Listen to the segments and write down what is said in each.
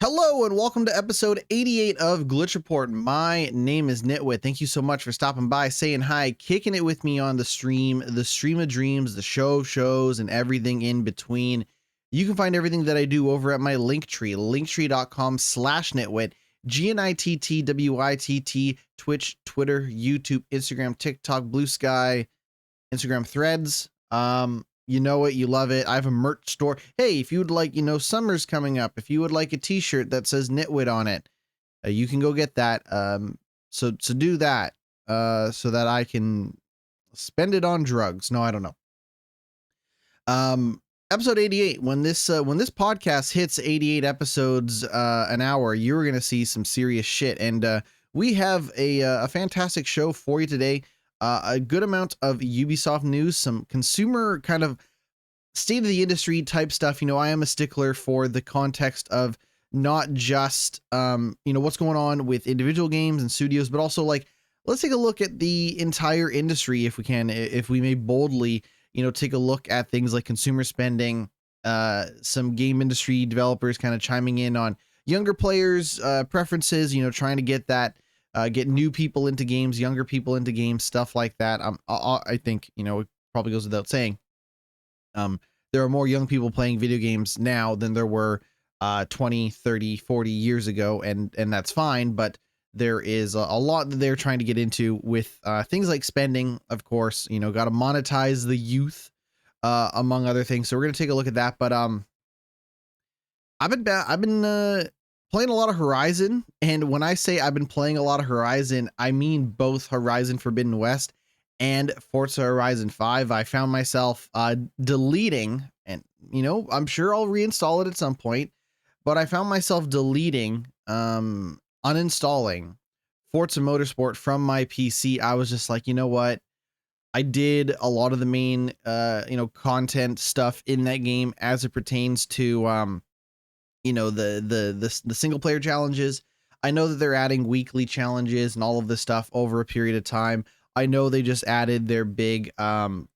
Hello and welcome to episode 88 of Glitch Report. My name is GnittWitt. Thank you so much for stopping by, saying hi, kicking it with me on the stream of dreams, the show of shows, and everything in between. You can find everything that I do over at my Linktree, linktree.com/GnittWitt, GnittWitt, Twitch, Twitter, YouTube, Instagram, TikTok, Blue Sky, Instagram Threads. You know it, you love it. I have a merch store. Hey, if you would like, summer's coming up. If you would like a t-shirt that says GnittWitt on it, you can go get that. So do that, so that I can spend it on drugs. No, I don't know. Episode 88, when this podcast hits 88 episodes, an hour, you're going to see some serious shit. And, we have a fantastic show for you today. A good amount of Ubisoft news, some consumer kind of state of the industry type stuff. I am a stickler for the context of not just, what's going on with individual games and studios, but also like, let's take a look at the entire industry if we can, if we may boldly, take a look at things like consumer spending, some game industry developers kind of chiming in on younger players, preferences, trying to get that, get new people into games, younger people into games, stuff like that. I think, it probably goes without saying. There are more young people playing video games now than there were 20, 30, 40 years ago, and that's fine, but there is a lot that they're trying to get into with things like spending, of course, got to monetize the youth, among other things. So we're going to take a look at that, but I've been playing a lot of Horizon, and when I say I've been playing a lot of Horizon, I mean both Horizon Forbidden West and Forza Horizon 5. I found myself deleting, and I'm sure I'll reinstall it at some point, but I found myself deleting, uninstalling Forza Motorsport from my PC. I was just like, you know what? I did a lot of the main, content stuff in that game as it pertains to, the single player challenges. I know that they're adding weekly challenges and all of this stuff over a period of time. I know they just added their big update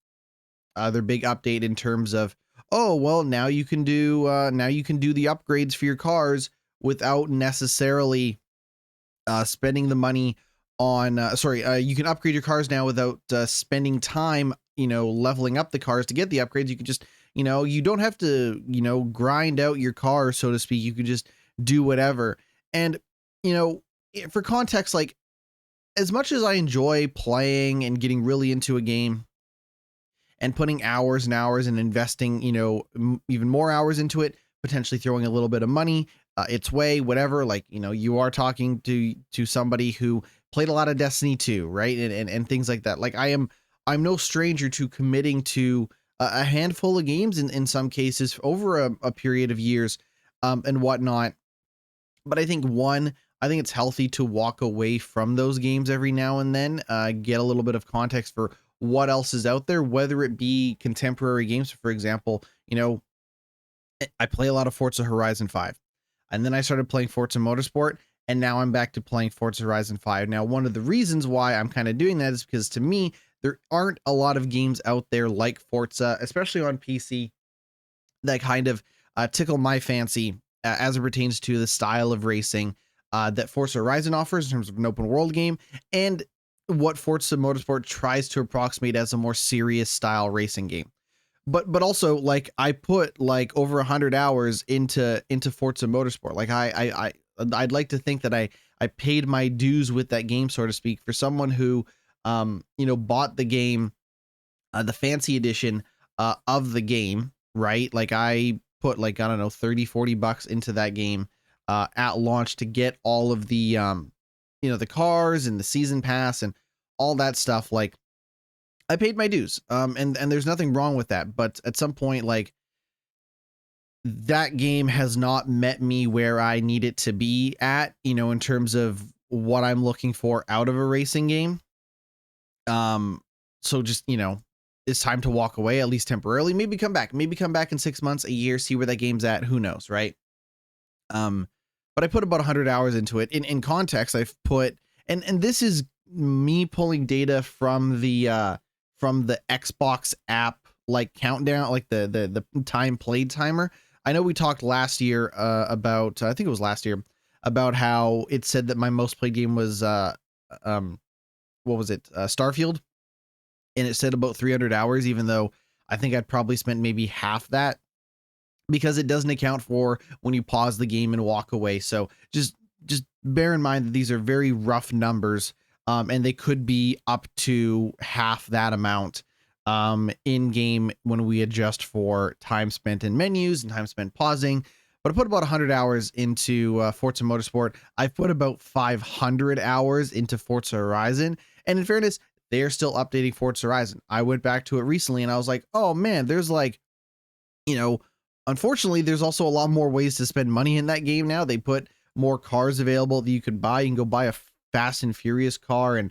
in terms of, oh, well, now you can do the upgrades for your cars without necessarily spending the money on you can upgrade your cars now without spending time, leveling up the cars to get the upgrades. You can just, you don't have to, grind out your car, so to speak. You can just do whatever. And, for context, like, as much as I enjoy playing and getting really into a game and putting hours and hours and investing, even more hours into it, potentially throwing a little bit of money its way, whatever, like, you are talking to somebody who played a lot of Destiny 2, right? And things like that. Like, I'm no stranger to committing to a handful of games in some cases over a period of years, and whatnot. But I think it's healthy to walk away from those games every now and then, get a little bit of context for what else is out there, whether it be contemporary games. For example, I play a lot of Forza Horizon 5, and then I started playing Forza Motorsport, and now I'm back to playing Forza Horizon 5. Now, one of the reasons why I'm kind of doing that is because, to me, there aren't a lot of games out there like Forza, especially on PC, that kind of tickle my fancy as it pertains to the style of racing that Forza Horizon offers in terms of an open world game, and what Forza Motorsport tries to approximate as a more serious style racing game. But also, like, I put like over 100 hours into Forza Motorsport. Like, I'd like to think that I paid my dues with that game, so to speak, for someone who bought the game, the fancy edition of the game, right? Like, I put, like, I don't know, 30-40 bucks into that game at launch to get all of the the cars and the season pass and all that stuff. Like, I paid my dues, and there's nothing wrong with that. But at some point, like, that game has not met me where I need it to be at, in terms of what I'm looking for out of a racing game. So just, it's time to walk away, at least temporarily. Maybe come back in 6 months, a year, see where that game's at. Who knows, right? But I put about 100 hours into it. In context, I've put, and this is me pulling data from the Xbox app, like, countdown, like the time played timer. I know we talked last year about, I think it was last year, about how it said that my most played game was, um, what was it? Starfield. And it said about 300 hours, even though I think I'd probably spent maybe half that, because it doesn't account for when you pause the game and walk away. So just bear in mind that these are very rough numbers, and they could be up to half that amount in game when we adjust for time spent in menus and time spent pausing. But I put about 100 hours into Forza Motorsport. I've put about 500 hours into Forza Horizon. And in fairness, they're still updating Forza Horizon. I went back to it recently and I was like, oh man, there's like, you know, unfortunately, there's also a lot more ways to spend money in that game now. They put more cars available that you could buy. You can go buy a Fast and Furious car, and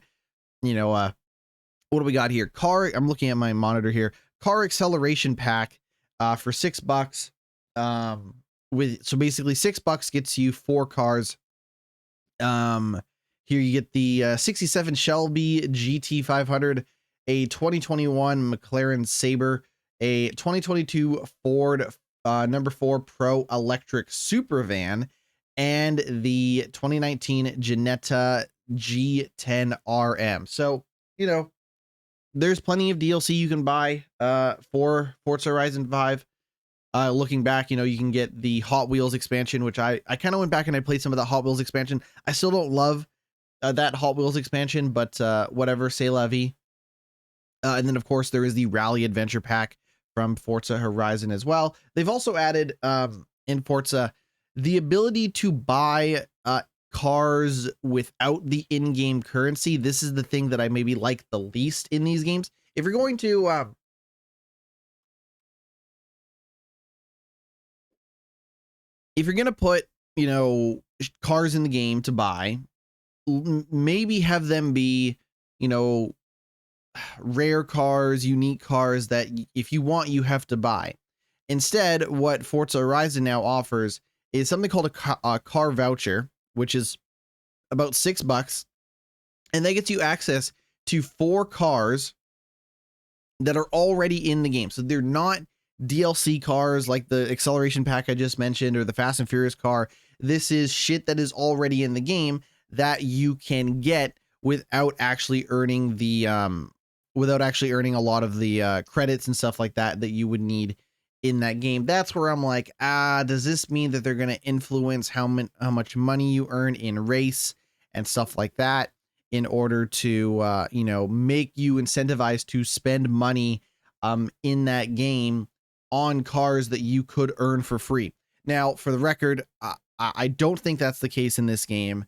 you know, what do we got here? Car. I'm looking at my monitor here. Car acceleration pack, for $6. So basically $6 gets you 4 cars. Here you get the 67 Shelby GT500, a 2021 McLaren Sabre, a 2022 Ford number 4 Pro Electric Super Van, and the 2019 Ginetta G10 RM. So, you know, there's plenty of DLC you can buy for Forza Horizon 5. Looking back, you know, you can get the Hot Wheels expansion, which I kind of went back and I played some of the Hot Wheels expansion. I still don't love that Hot Wheels expansion, but whatever, c'est la vie. And then, of course, there is the Rally Adventure Pack from Forza Horizon as well. They've also added in Forza the ability to buy cars without the in-game currency. This is the thing that I maybe like the least in these games. If you're going to put, you know, cars in the game to buy, maybe have them be, you know, rare cars, unique cars that if you want, you have to buy. Instead, what Forza Horizon now offers is something called a car voucher, which is about $6, and that gets you access to 4 cars that are already in the game. So they're not DLC cars like the acceleration pack I just mentioned or the Fast and Furious car. This is shit that is already in the game that you can get without actually earning the a lot of the credits and stuff like that that you would need in that game. That's where I'm like, does this mean that they're going to influence how much money you earn in race and stuff like that in order to you know, make you incentivized to spend money in that game on cars that you could earn for free? Now, for the record, I don't think that's the case in this game,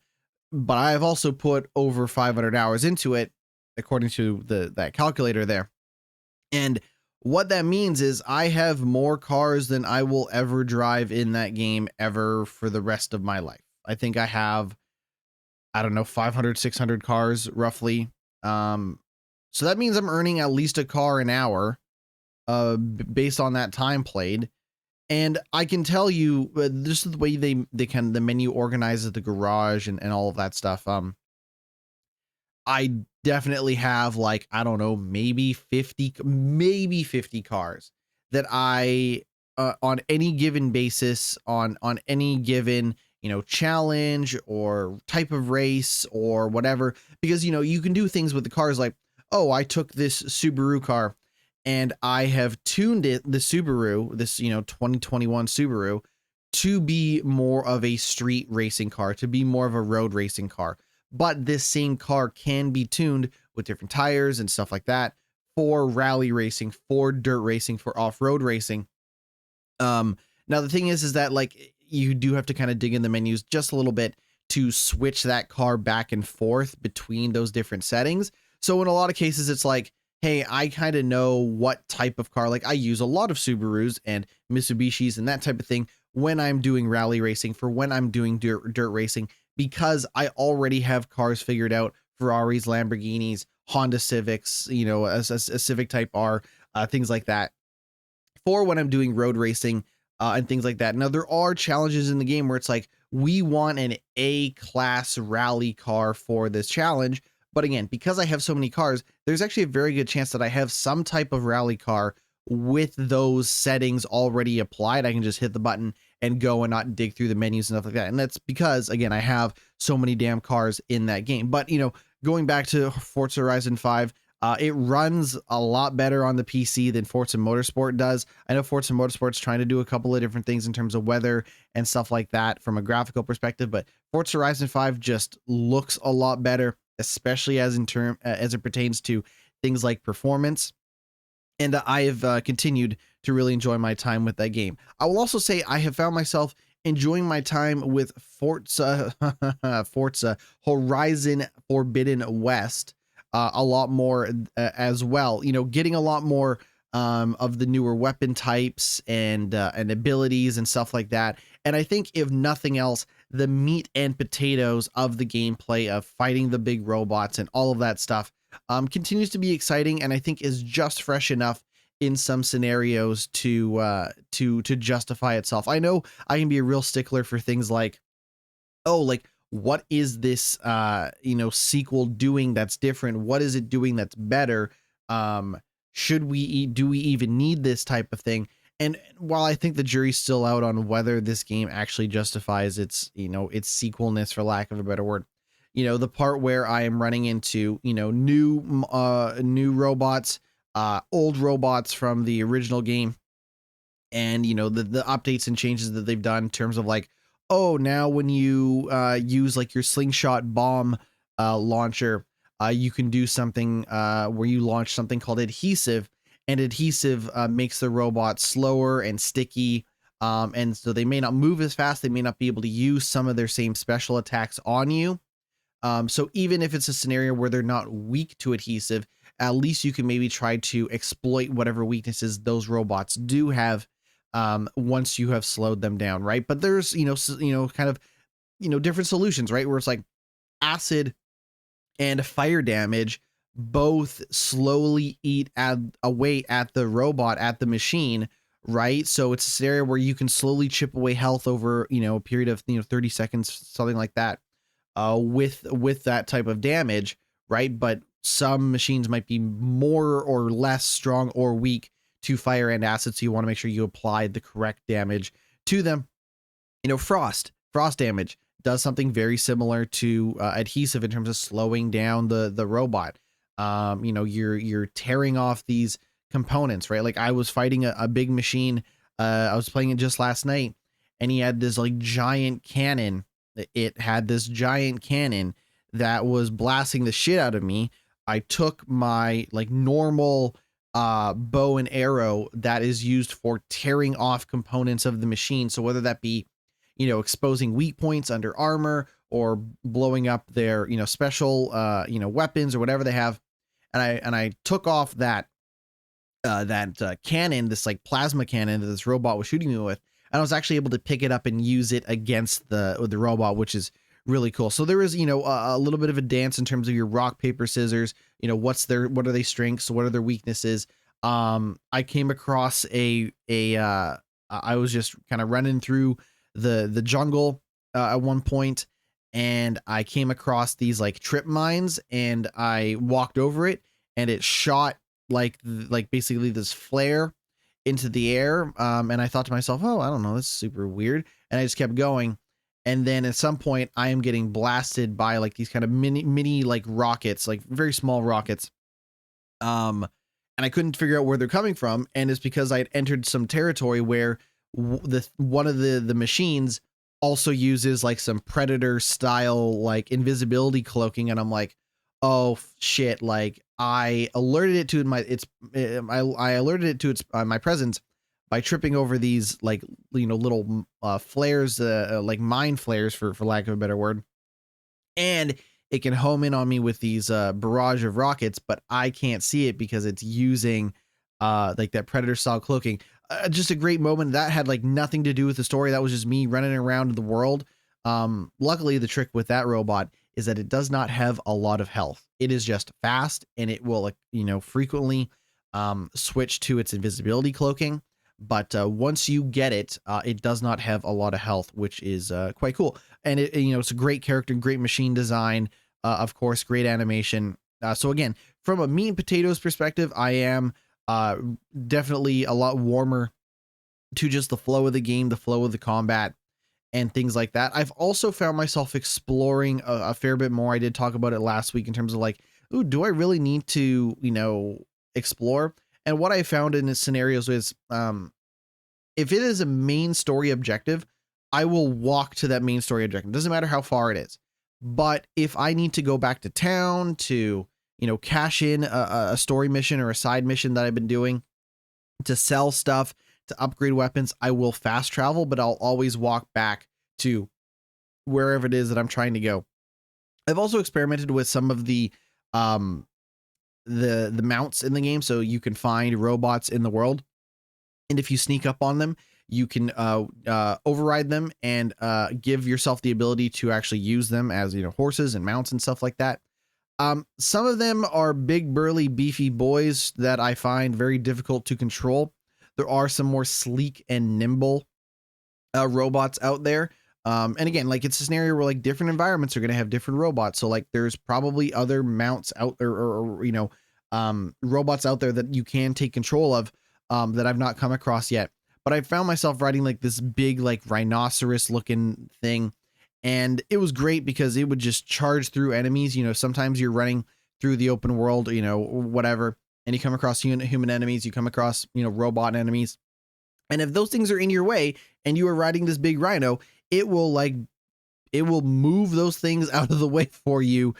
but I've also put over 500 hours into it, according to that calculator there. And what that means is I have more cars than I will ever drive in that game ever for the rest of my life. I think I have, I don't know, 500, 600 cars roughly. So that means I'm earning at least a car an hour based on that time played. And I can tell you, this is the way the menu organizes the garage and all of that stuff. I definitely have, like, I don't know, maybe 50 cars that I on any given basis, on any given, you know, challenge or type of race or whatever, because, you know, you can do things with the cars like, oh, I took this Subaru car and I have tuned this, you know, 2021 Subaru to be more of a street racing car, to be more of a road racing car. But this same car can be tuned with different tires and stuff like that for rally racing, for dirt racing, for off-road racing. Now the thing is that, like, you do have to kind of dig in the menus just a little bit to switch that car back and forth between those different settings. So in a lot of cases, it's like, hey, I kind of know what type of car, like I use a lot of Subarus and Mitsubishis and that type of thing when I'm doing rally racing, for when I'm doing dirt racing, because I already have cars figured out: Ferraris, Lamborghinis, Honda Civics, you know, a Civic Type R, things like that, for when I'm doing road racing and things like that. Now, there are challenges in the game where it's like, we want an A-class rally car for this challenge. But again, because I have so many cars, there's actually a very good chance that I have some type of rally car with those settings already applied. I can just hit the button and go and not dig through the menus and stuff like that. And that's because, again, I have so many damn cars in that game. But, going back to Forza Horizon 5, it runs a lot better on the PC than Forza Motorsport does. I know Forza Motorsport's trying to do a couple of different things in terms of weather and stuff like that from a graphical perspective, but Forza Horizon 5 just looks a lot better, especially as it pertains to things like performance. And I have continued to really enjoy my time with that game. I will also say I have found myself enjoying my time with Forza Horizon Forbidden West a lot more as well. Getting a lot more of the newer weapon types and abilities and stuff like that. And I think if nothing else, the meat and potatoes of the gameplay of fighting the big robots and all of that stuff continues to be exciting, and I think is just fresh enough in some scenarios to justify itself. I know I can be a real stickler for things like, oh, like, what is this sequel doing that's different? What is it doing that's better? Do we even need this type of thing? And while I think the jury's still out on whether this game actually justifies its sequelness, for lack of a better word, the part where I am running into, new robots, old robots from the original game, and the updates and changes that they've done in terms of like, oh, now when you use like your slingshot bomb launcher, you can do something where you launch something called adhesive, and adhesive makes the robot slower and sticky, and so they may not move as fast, they may not be able to use some of their same special attacks on you. So even if it's a scenario where they're not weak to adhesive, at least you can maybe try to exploit whatever weaknesses those robots do have once you have slowed them down, right? But there's, kind of, different solutions, right? Where it's like acid and fire damage both slowly eat away at the robot, at the machine, right? So it's a scenario where you can slowly chip away health over, a period of, 30 seconds, something like that, with that type of damage, right? But some machines might be more or less strong or weak to fire and acid, so you want to make sure you apply the correct damage to them. Frost damage does something very similar to adhesive in terms of slowing down the robot. You're tearing off these components, right? Like I was fighting a big machine. I was playing it just last night, and he had this like giant cannon. It had this giant cannon that was blasting the shit out of me. I took my like normal bow and arrow that is used for tearing off components of the machine. So whether that be, exposing weak points under armor or blowing up their, special, weapons or whatever they have. And I took off that cannon, this like plasma cannon that this robot was shooting me with. And I was actually able to pick it up and use it against the robot, which is really cool. So there is, a little bit of a dance in terms of your rock, paper, scissors, what are their strengths? What are their weaknesses? I came across I was just kind of running through the jungle at one point, and I came across these like trip mines, and I walked over it, and it shot like basically this flare into the air. And I thought to myself, oh, I don't know, this is super weird. And I just kept going. And then at some point I am getting blasted by like these kind of mini like rockets, like very small rockets. And I couldn't figure out where they're coming from. And it's because I had entered some territory where one of the machines also uses like some predator style, like invisibility cloaking. And I'm like, oh shit. Like I alerted it to I alerted it to its my presence by tripping over these like, little flares, like mine flares for lack of a better word. And it can home in on me with these barrage of rockets, but I can't see it because it's using like that predator style cloaking. Just a great moment that had like nothing to do with the story. That was just me running around the world. Luckily, the trick with that robot is that it does not have a lot of health. It is just fast, and it will, frequently switch to its invisibility cloaking. But once you get it, it does not have a lot of health, which is quite cool. And it's a great character, great machine design, of course, great animation. So again, from a meat and potatoes perspective, I am Uh, Definitely a lot warmer to just the flow of the game, the flow of the combat, and things like that. I've also found myself exploring a fair bit more. I did talk about it last week in terms of like, ooh, do I really need to, explore? And what I found in the scenarios is, if it is a main story objective, I will walk to that main story objective. Doesn't matter how far it is. But if I need to go back to town to, cash in a story mission or a side mission that I've been doing, to sell stuff, to upgrade weapons, I will fast travel, but I'll always walk back to wherever it is that I'm trying to go. I've also experimented with some of um the mounts in the game, so you can find robots in the world, and if you sneak up on them, you can override them and give yourself the ability to actually use them as, horses and mounts and stuff like that. Some of them are big, burly, beefy boys that I find very difficult to control. There are some more sleek and nimble robots out there. And again, like it's a scenario where like different environments are going to have different robots. So like there's probably other mounts out there or robots out there that you can take control of that I've not come across yet. But I found myself riding like this big, like rhinoceros looking thing. And it was great because it would just charge through enemies. Sometimes you're running through the open world, whatever, and you come across human enemies, you come across, robot enemies. And if those things are in your way and you are riding this big rhino, it will move those things out of the way for you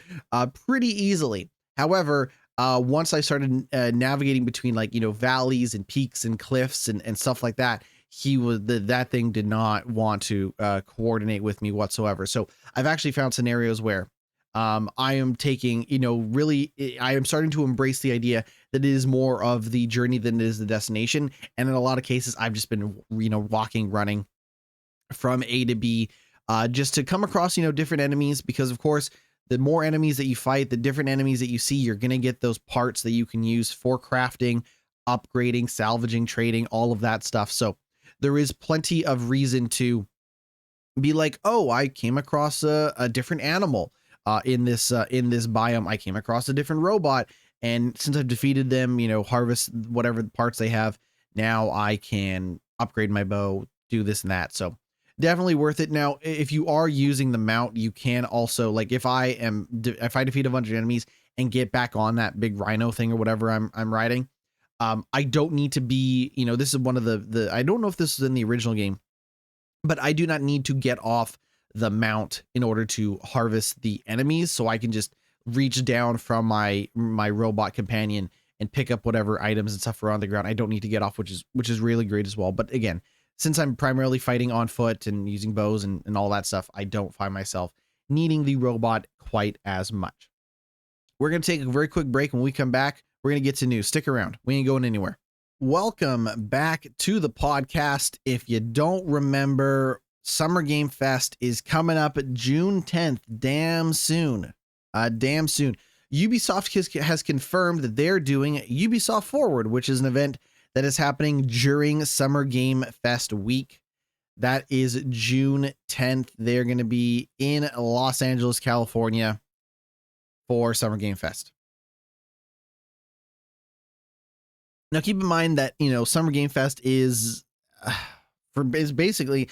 pretty easily. However, once I started navigating between like, valleys and peaks and cliffs and stuff like that, that thing did not want to coordinate with me whatsoever. So I've actually found scenarios where I am taking, really, I am starting to embrace the idea that it is more of the journey than it is the destination. And in a lot of cases, I've just been, walking, running from A to B, just to come across, different enemies, because of course, the more enemies that you fight, the different enemies that you see, you're going to get those parts that you can use for crafting, upgrading, salvaging, trading, all of that stuff. So there is plenty of reason to be like, oh, I came across a different animal in this biome. I came across a different robot. And since I've defeated them, harvest whatever parts they have, now I can upgrade my bow, do this and that. So definitely worth it. Now, if you are using the mount, you can also, like, if I defeat a bunch of enemies and get back on that big rhino thing or whatever I'm riding, I don't need to be, this is one of the I don't know if this is in the original game, but I do not need to get off the mount in order to harvest the enemies. So I can just reach down from my robot companion and pick up whatever items and stuff are on the ground. I don't need to get off, which is really great as well. But again, since I'm primarily fighting on foot and using bows and all that stuff, I don't find myself needing the robot quite as much. We're going to take a very quick break. When we come back, we're going to get to news. Stick around. We ain't going anywhere. Welcome back to the podcast. If you don't remember, Summer Game Fest is coming up June 10th. Damn soon. Ubisoft has confirmed that they're doing Ubisoft Forward, which is an event that is happening during Summer Game Fest week. That is June 10th. They're going to be in Los Angeles, California for Summer Game Fest. Now, keep in mind that, Summer Game Fest is basically,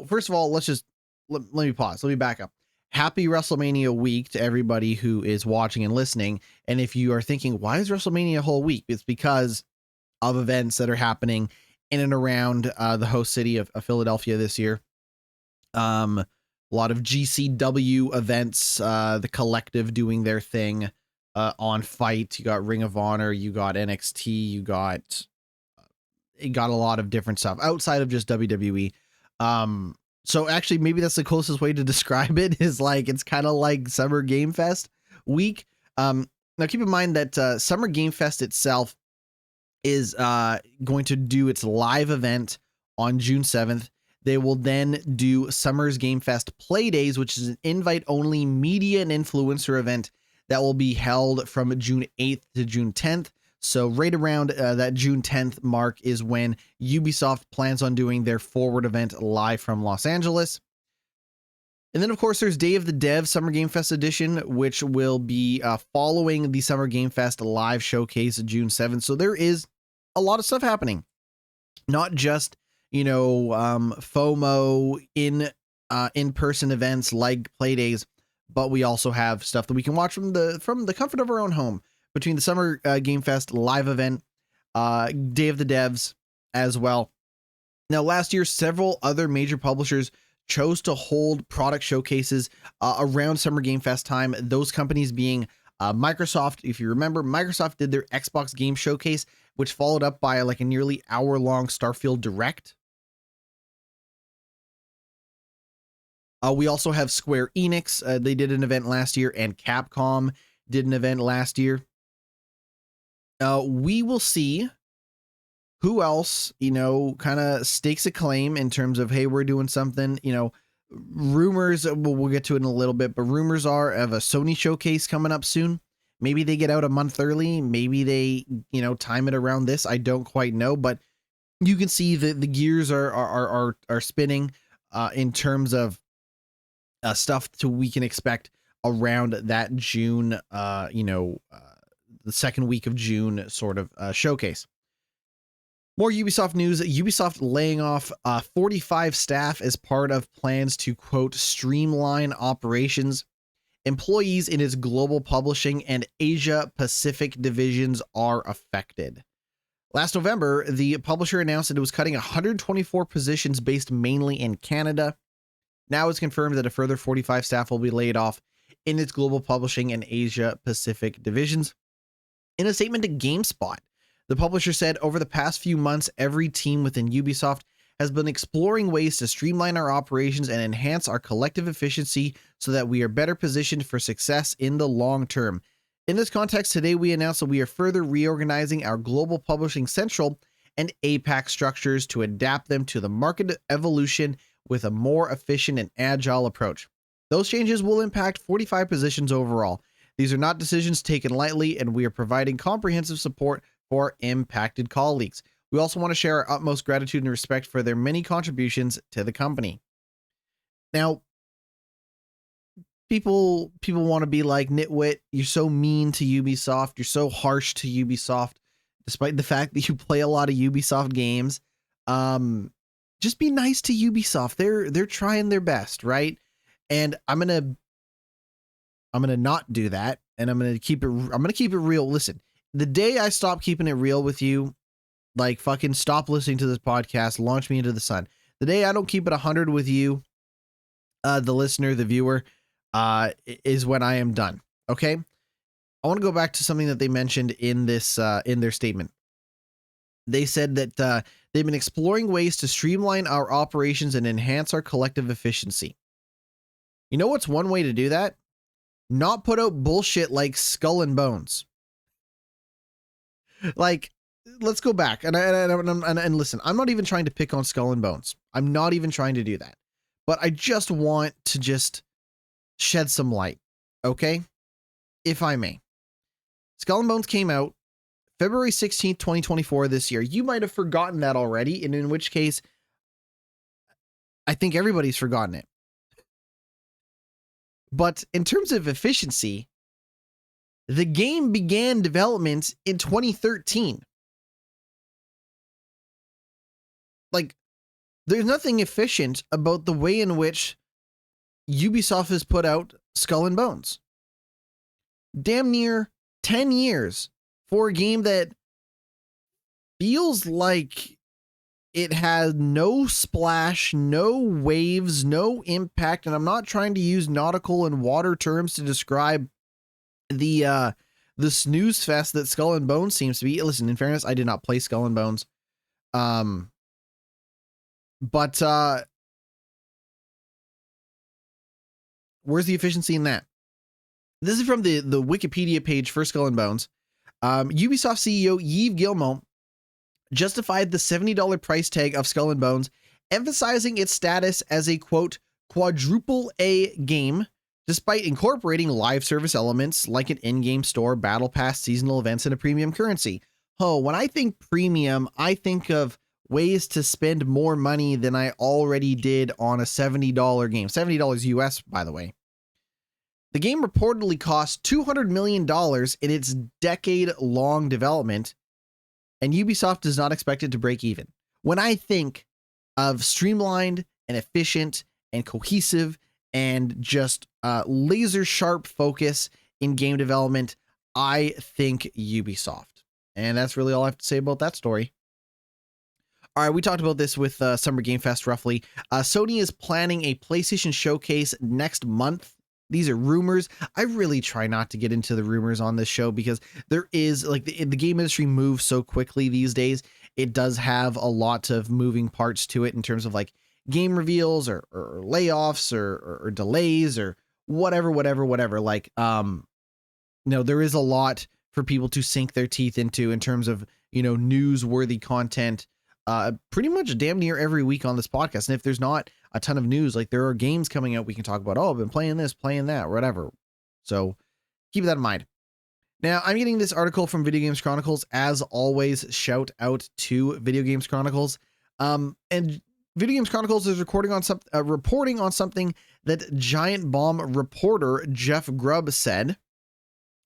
first of all, let me pause. Let me back up. Happy WrestleMania week to everybody who is watching and listening. And if you are thinking, why is WrestleMania a whole week? It's because of events that are happening in and around the host city of Philadelphia this year. A lot of GCW events, the Collective doing their thing on Fight. You got Ring of Honor, you got NXT, you got a lot of different stuff outside of just WWE. So actually, maybe that's the closest way to describe it, is like it's kind of like Summer Game Fest week. Now keep in mind that Summer Game Fest itself is going to do its live event on June 7th. They will then do Summer's Game Fest Play Days, which is an invite-only media and influencer event that will be held from June 8th to June 10th. So right around that June 10th mark is when Ubisoft plans on doing their Forward event live from Los Angeles. And then, of course, there's Day of the Dev Summer Game Fest edition, which will be following the Summer Game Fest live showcase June 7th. So there is a lot of stuff happening. Not just, FOMO in-person events like play days, but we also have stuff that we can watch from the comfort of our own home between the Summer Game Fest live event, Day of the Devs as well. Now, last year, several other major publishers chose to hold product showcases around Summer Game Fest time. Those companies being Microsoft. If you remember, Microsoft did their Xbox Game Showcase, which followed up by like a nearly hour-long Starfield Direct. We also have Square Enix. They did an event last year, and Capcom did an event last year. We will see who else, kind of stakes a claim in terms of, hey, we're doing something. Rumors, we'll get to it in a little bit, but rumors are of a Sony showcase coming up soon. Maybe they get out a month early. Maybe they, time it around this. I don't quite know, but you can see the gears are spinning in terms of stuff we can expect around that June, the second week of June sort of showcase. More Ubisoft news. Ubisoft laying off 45 staff as part of plans to, quote, streamline operations. Employees in its global publishing and Asia Pacific divisions are affected. Last November, the publisher announced that it was cutting 124 positions based mainly in Canada. Now it's confirmed that a further 45 staff will be laid off in its global publishing and Asia Pacific divisions. In a statement to GameSpot, the publisher said, over the past few months, every team within Ubisoft has been exploring ways to streamline our operations and enhance our collective efficiency so that we are better positioned for success in the long term. In this context, today we announced that we are further reorganizing our global publishing central and APAC structures to adapt them to the market evolution with a more efficient and agile approach. Those changes will impact 45 positions overall. These are not decisions taken lightly, and we are providing comprehensive support for impacted colleagues. We also want to share our utmost gratitude and respect for their many contributions to the company. Now, people want to be like, GnittWitt, you're so mean to Ubisoft, you're so harsh to Ubisoft, despite the fact that you play a lot of Ubisoft games. Just be nice to Ubisoft. They're trying their best, right? And I'm gonna not do that, and I'm gonna keep it real. Listen, the day I stop keeping it real with you, like fucking stop listening to this podcast, launch me into the sun. The day I don't keep it 100 with you, the listener, the viewer, is when I am done. Okay. I want to go back to something that they mentioned in this, in their statement. They said that they've been exploring ways to streamline our operations and enhance our collective efficiency. You know what's one way to do that? Not put out bullshit like Skull and Bones. Like, let's go back and listen. I'm not even trying to pick on Skull and Bones. I'm not even trying to do that. But I just want to just shed some light, okay? If I may. Skull and Bones came out February 16th, 2024 this year. You might have forgotten that already, and in which case, I think everybody's forgotten it. But in terms of efficiency, the game began development in 2013. Like, there's nothing efficient about the way in which Ubisoft has put out Skull and Bones. Damn near 10 years for a game that feels like it has no splash, no waves, no impact, and I'm not trying to use nautical and water terms to describe the snooze fest that Skull and Bones seems to be. Listen, in fairness, I did not play Skull and Bones. But where's the efficiency in that? This is from the Wikipedia page for Skull and Bones. Ubisoft CEO Yves Guillemot justified the $70 price tag of Skull and Bones, emphasizing its status as a, quote, quadruple A game, despite incorporating live service elements like an in-game store, battle pass, seasonal events, and a premium currency. Oh, when I think premium, I think of ways to spend more money than I already did on a $70 game. $70 US, by the way. The game reportedly cost $200 million in its decade-long development, and Ubisoft does not expect it to break even. When I think of streamlined and efficient and cohesive and just laser sharp focus in game development, I think Ubisoft. And that's really all I have to say about that story. All right, we talked about this with Summer Game Fest roughly. Sony is planning a PlayStation showcase next month. These are rumors. I really try not to get into the rumors on this show because there is like the game industry moves so quickly these days. It does have a lot of moving parts to it in terms of like game reveals or layoffs or delays or whatever. Like, there is a lot for people to sink their teeth into in terms of, newsworthy content. Pretty much damn near every week on this podcast. And if there's not a ton of news, like there are games coming out we can talk about, I've been playing this, playing that, whatever. So keep that in mind. Now, I'm getting this article from Video Games Chronicles. As always, shout out to Video Games Chronicles. And Video Games Chronicles is reporting on something that Giant Bomb reporter Jeff Grubb said.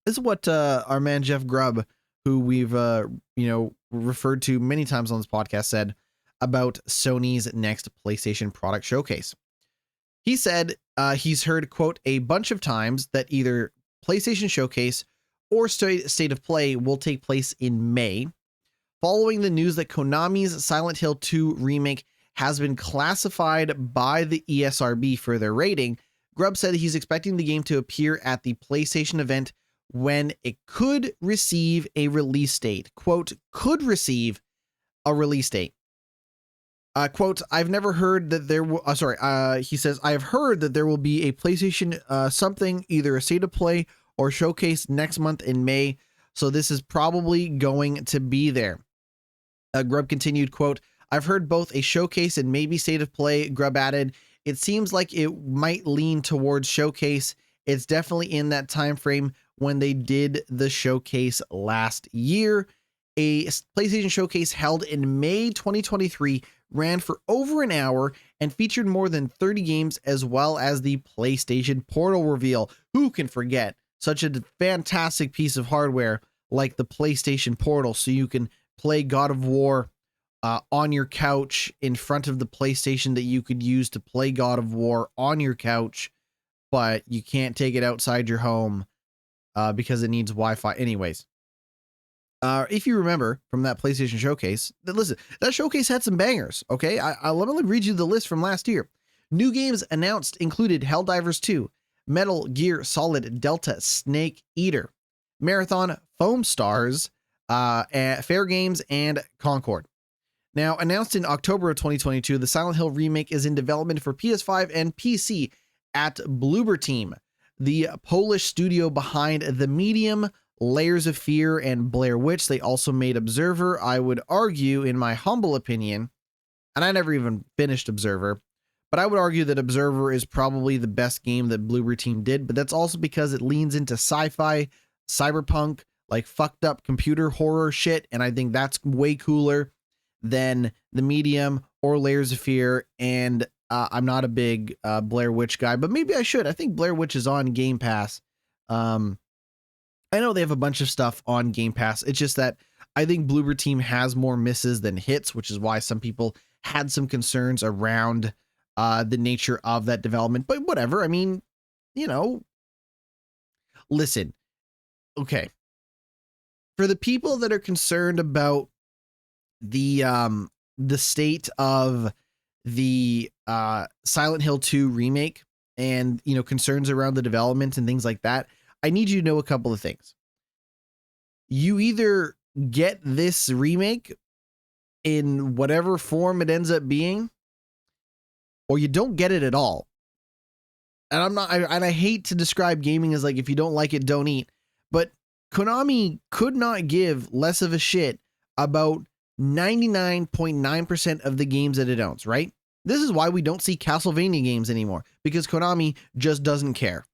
This is what our man Jeff Grubb, who we've referred to many times on this podcast, said about Sony's next PlayStation product showcase. He said he's heard, quote, a bunch of times that either PlayStation Showcase or State of Play will take place in May, following the news that Konami's Silent Hill 2 remake has been classified by the ESRB for their rating. Grubb said he's expecting the game to appear at the PlayStation event when it could receive a release date. Quote, could receive a release date. Quote, I've never heard that there will, he says, I have heard that there will be a PlayStation something, either a State of Play or showcase next month in May. So this is probably going to be there. Grubb continued, quote, I've heard both a showcase and maybe State of Play. Grubb added, it seems like it might lean towards showcase. It's definitely in that time frame when they did the showcase last year. A PlayStation showcase held in May 2023 ran for over an hour and featured more than 30 games, as well as the PlayStation Portal reveal. Who can forget such a fantastic piece of hardware like the PlayStation Portal, so you can play God of War on your couch in front of the PlayStation that you could use to play God of War on your couch, but you can't take it outside your home because it needs Wi-Fi. Anyways, if you remember from that PlayStation showcase, that showcase had some bangers. Okay, let me read you the list from last year. New games announced included Helldivers 2, Metal Gear Solid Delta Snake Eater, Marathon, Foam Stars, Fair Games, and Concord. Now, announced in October of 2022, the Silent Hill remake is in development for PS5 and PC at Bloober Team, the Polish studio behind The Medium, Layers of Fear, and Blair Witch. They also made Observer. I would argue, in my humble opinion, and I never even finished Observer, but I would argue that Observer is probably the best game that Bloober Team did, but that's also because it leans into sci-fi, cyberpunk, like fucked up computer horror shit, and I think that's way cooler than The Medium or Layers of Fear. And I'm not a big Blair Witch guy, but maybe I should. I think Blair Witch is on Game Pass. I know they have a bunch of stuff on Game Pass. It's just that I think Bloober Team has more misses than hits, which is why some people had some concerns around the nature of that development. But whatever. I mean, listen. Okay. For the people that are concerned about the state of the Silent Hill 2 remake and, concerns around the development and things like that, I need you to know a couple of things. You either get this remake in whatever form it ends up being, or you don't get it at all. And I hate to describe gaming as like, if you don't like it, don't eat. But Konami could not give less of a shit about 99.9% of the games that it owns, right? This is why we don't see Castlevania games anymore, because Konami just doesn't care,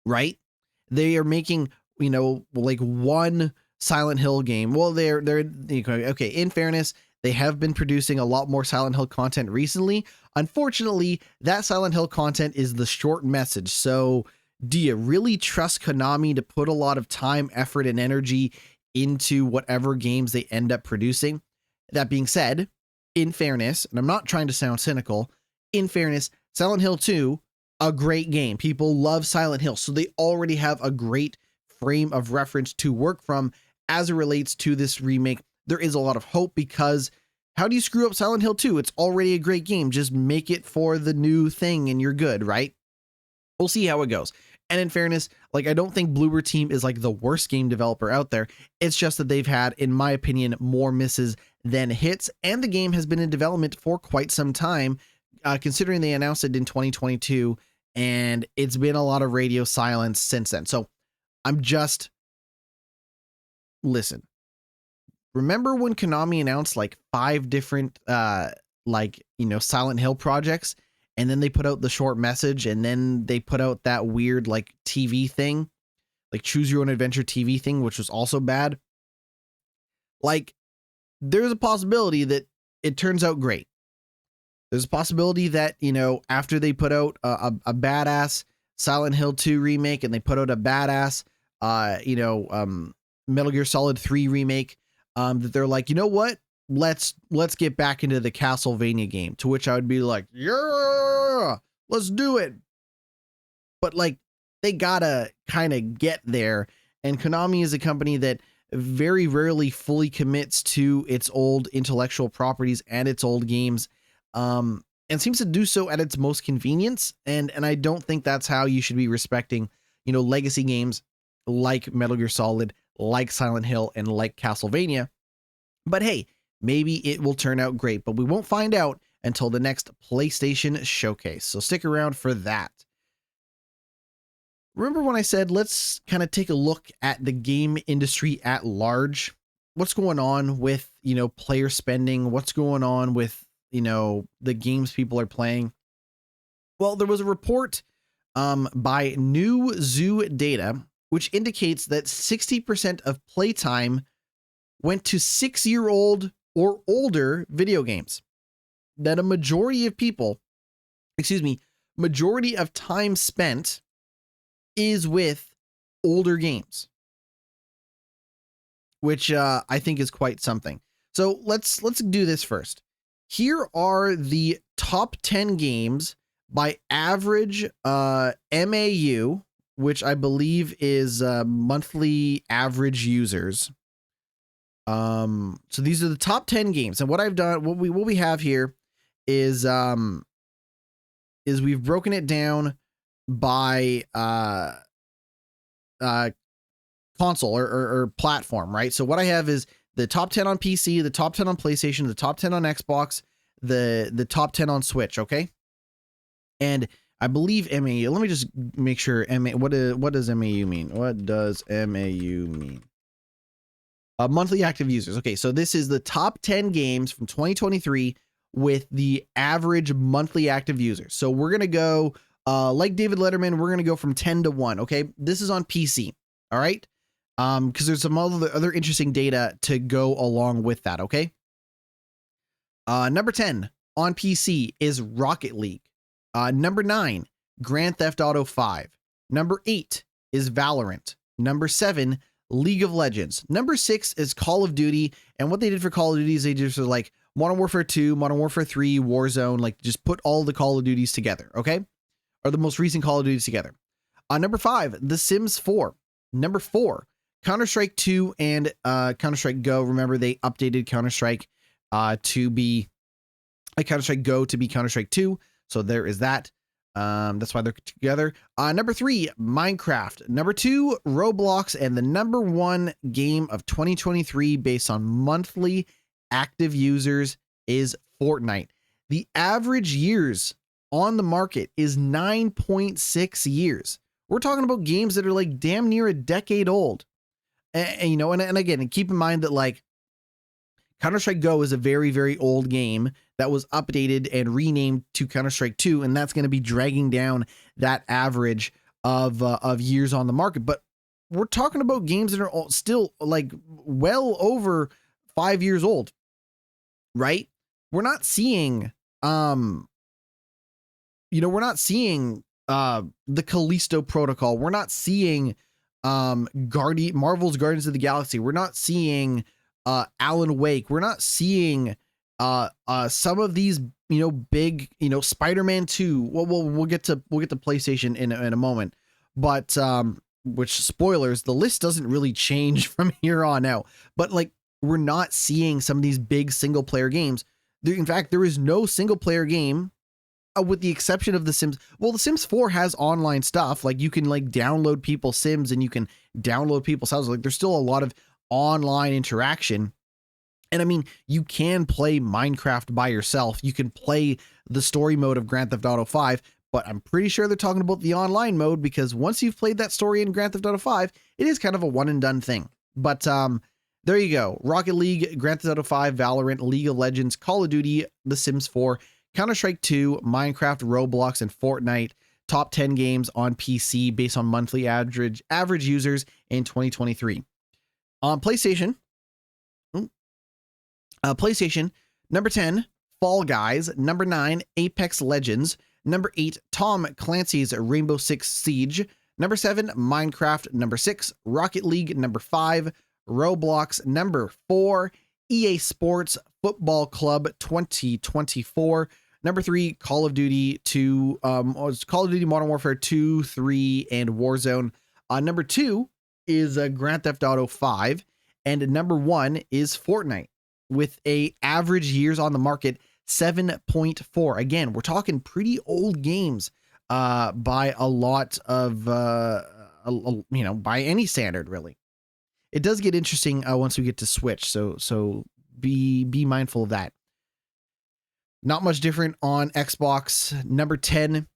right? They are making, like one Silent Hill game. Well, they're okay. In fairness, they have been producing a lot more Silent Hill content recently. Unfortunately, that Silent Hill content is the short message. So do you really trust Konami to put a lot of time, effort, and energy into whatever games they end up producing. That being said, in fairness, and I'm not trying to sound cynical, in fairness, Silent Hill 2, a great game. People love Silent Hill, so they already have a great frame of reference to work from as it relates to this remake. There is a lot of hope because how do you screw up Silent Hill 2? It's already a great game. Just make it for the new thing and you're good, right? We'll see how it goes. And in fairness, like, I don't think Bloober Team is like the worst game developer out there. It's just that they've had, in my opinion, more misses than hits. And the game has been in development for quite some time, considering they announced it in 2022. And it's been a lot of radio silence since then. So I'm just, listen, remember when Konami announced like 5 different, Silent Hill projects? And then they put out the short message, and then they put out that weird like TV thing, like choose your own adventure TV thing, which was also bad. Like, there's a possibility that it turns out great. There's a possibility that, after they put out a badass Silent Hill 2 remake and they put out a badass, Metal Gear Solid 3 remake, that they're like, you know what? Let's get back into the Castlevania game, to which I would be like, yeah, let's do it. But like, they gotta kind of get there. And Konami is a company that very rarely fully commits to its old intellectual properties and its old games, and seems to do so at its most convenience. And I don't think that's how you should be respecting, legacy games like Metal Gear Solid, like Silent Hill, and like Castlevania. But hey, maybe it will turn out great, but we won't find out until the next PlayStation showcase. So stick around for that. Remember when I said, let's kind of take a look at the game industry at large? What's going on with, player spending? What's going on with, the games people are playing? Well, there was a report by New Zoo Data, which indicates that 60% of playtime went to 6-year-old or older video games. That a majority of time spent is with older games, which I think is quite something. So let's do this first. Here are the top 10 games by average MAU, which I believe is monthly average users. So these are the top 10 games, and what I've done, what we have here is we've broken it down by console or platform, right? So what I have is the top 10 on PC, the top 10 on PlayStation, the top 10 on Xbox, the top 10 on Switch, okay? And I believe MAU, let me just make sure, what does MAU mean? What does MAU mean? Monthly active users. Okay, so this is the top 10 games from 2023 with the average monthly active users. So we're going to go, like David Letterman, we're going to go from 10 to 1, okay? This is on PC, all right? Because there's some other interesting data to go along with that, okay? Number 10 on PC is Rocket League. Number 9, Grand Theft Auto 5. Number 8 is Valorant. Number 7, League of Legends. Number 6 is Call of Duty. And what they did for Call of Duty is they just were like Modern Warfare 2, Modern Warfare 3, Warzone, like just put all the Call of Duties together, okay? Or the most recent Call of Duties together. Number 5, The Sims 4. Number 4, Counter-Strike 2 and Counter-Strike Go. Remember, they updated Counter-Strike to be Counter-Strike Go to be Counter-Strike 2. So there is that. That's why they're together. Number 3, Minecraft. Number 2, Roblox. And the number 1 game of 2023 based on monthly active users is Fortnite. The average years on the market is 9.6 years. We're talking about games that are like damn near a decade old. And again, keep in mind that like Counter-Strike Go is a very, very old game that was updated and renamed to Counter-Strike 2, and that's going to be dragging down that average of years on the market. But we're talking about games that are still like well over 5 years old, right? We're not seeing, we're not seeing the Callisto Protocol. We're not seeing Marvel's Guardians of the Galaxy. We're not seeing Alan Wake. We're not seeing some of these, big, Spider-Man 2. Well, we'll get to PlayStation in a moment, but which, spoilers, the list doesn't really change from here on out. But like, we're not seeing some of these big single player games. In fact, there is no single player game, with the exception of The Sims. Well, The Sims 4 has online stuff. Like, you can like download people's Sims and you can download people's houses. Like, there's still a lot of online interaction. And I mean, you can play Minecraft by yourself. You can play the story mode of Grand Theft Auto 5, but I'm pretty sure they're talking about the online mode, because once you've played that story in Grand Theft Auto 5, it is kind of a one and done thing. But there you go. Rocket League, Grand Theft Auto 5, Valorant, League of Legends, Call of Duty, The Sims 4, Counter-Strike 2, Minecraft, Roblox, and Fortnite. Top 10 games on PC based on monthly average users in 2023. On PlayStation, number 10, Fall Guys. Number 9, Apex Legends. Number 8, Tom Clancy's Rainbow Six Siege. Number 7, Minecraft. Number 6, Rocket League. Number 5, Roblox. Number 4, EA Sports Football Club 2024. Number 3, Call of Duty 2, Call of Duty Modern Warfare 2, 3, and Warzone. Number 2 is Grand Theft Auto 5, and number 1 is Fortnite, with a average years on the market 7.4. Again, we're talking pretty old games by a lot of by any standard, really. It does get interesting once we get to Switch, so be mindful of that. Not much different on Xbox. Number 10,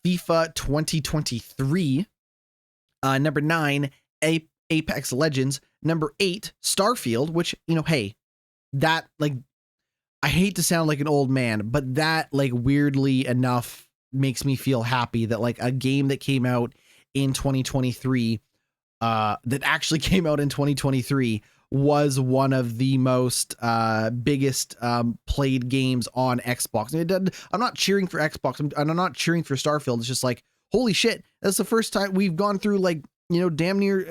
FIFA 2023. Number 9, Apex Legends. Number 8, Starfield, which, hey, that, like, I hate to sound like an old man, but that, like, weirdly enough makes me feel happy that, like, a game that came out in 2023, that actually came out in 2023, was one of the most biggest played games on Xbox. And I'm not cheering for Xbox. I'm not cheering for Starfield. It's just like, holy shit, that's the first time we've gone through, like, damn near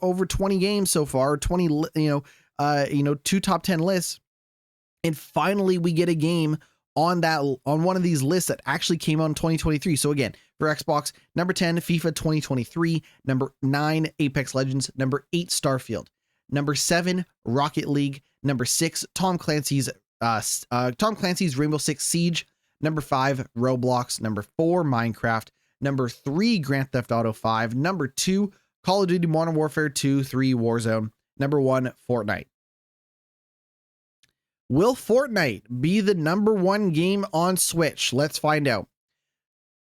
over 20 games so far, 20 2 top 10 lists, and finally we get a game on one of these lists that actually came out in 2023. So again, for Xbox, number 10, FIFA 2023, number 9, Apex Legends, number 8, Starfield, number 7, Rocket League, number 6, Tom Clancy's Rainbow Six Siege, number 5, Roblox, number 4, Minecraft, number 3, Grand Theft Auto 5, number 2, Call of Duty Modern Warfare 2, 3, Warzone, number 1, Fortnite. Will Fortnite be the number 1 game on Switch? Let's find out.